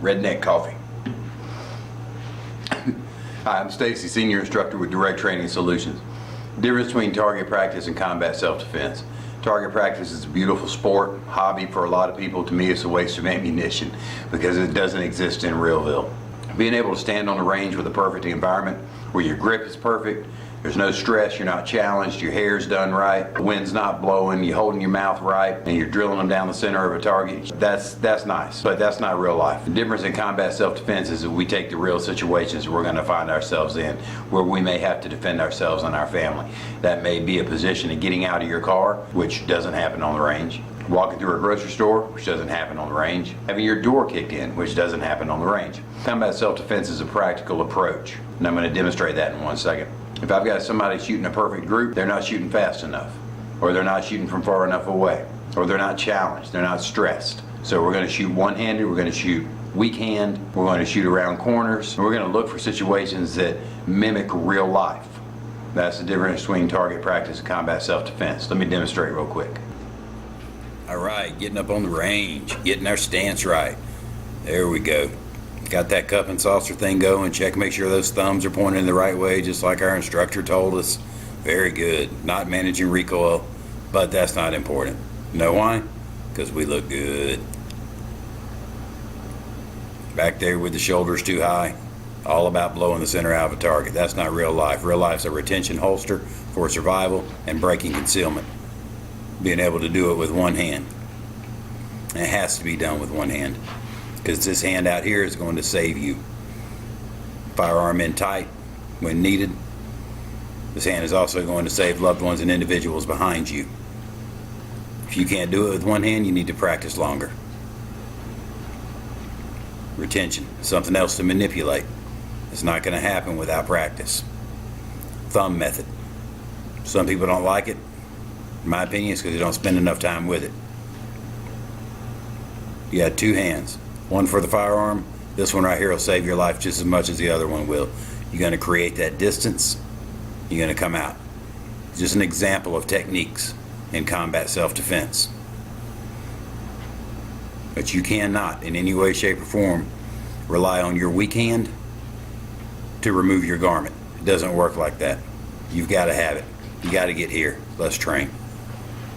Redneck Coffee. Hi, I'm Stacy, Senior Instructor with Direct Training Solutions. Difference between target practice and combat self-defense. Target practice is a beautiful sport, hobby for a lot of people. To me, it's a waste of ammunition because it doesn't exist in Realville. Being able to stand on the range with a perfect environment where your grip is perfect, there's no stress, you're not challenged, your hair's done right, the wind's not blowing, you're holding your mouth right, and you're drilling them down the center of a target. That's nice, but that's not real life. The difference in combat self-defense is that we take the real situations we're going to find ourselves in where we may have to defend ourselves and our family. That may be a position of getting out of your car, which doesn't happen on the range. Walking through a grocery store, which doesn't happen on the range. Having your door kicked in, which doesn't happen on the range. Combat self-defense is a practical approach, and I'm going to demonstrate that in 1 second. If I've got somebody shooting a perfect group, they're not shooting fast enough, or they're not shooting from far enough away, or they're not challenged, they're not stressed. So we're going to shoot one-handed, we're going to shoot weak hand, we're going to shoot around corners, and we're going to look for situations that mimic real life. That's the difference between target practice and combat self-defense. Let me demonstrate real quick. All right, getting up on the range, getting our stance right. There we go. Got that cup and saucer thing going. Check, make sure those thumbs are pointing the right way, just like our instructor told us. Very good. Not managing recoil, but that's not important. Know why? Because we look good. Back there with the shoulders too high. All about blowing the center out of a target. That's not real life. Real life's a retention holster for survival and breaking concealment. Being able to do it with one hand. It has to be done with one hand, because this hand out here is going to save you. Firearm in tight when needed. This hand is also going to save loved ones and individuals behind you. If you can't do it with one hand, you need to practice longer. Retention, something else to manipulate. It's not going to happen without practice. Thumb method. Some people don't like it. In my opinion, it's because they don't spend enough time with it. You got two hands. One for the firearm. This one right here will save your life just as much as the other one will. You're going to create that distance. You're going to come out. Just an example of techniques in combat self-defense. But you cannot, in any way, shape, or form, rely on your weak hand to remove your garment. It doesn't work like that. You've got to have it. You got to get here. Let's train.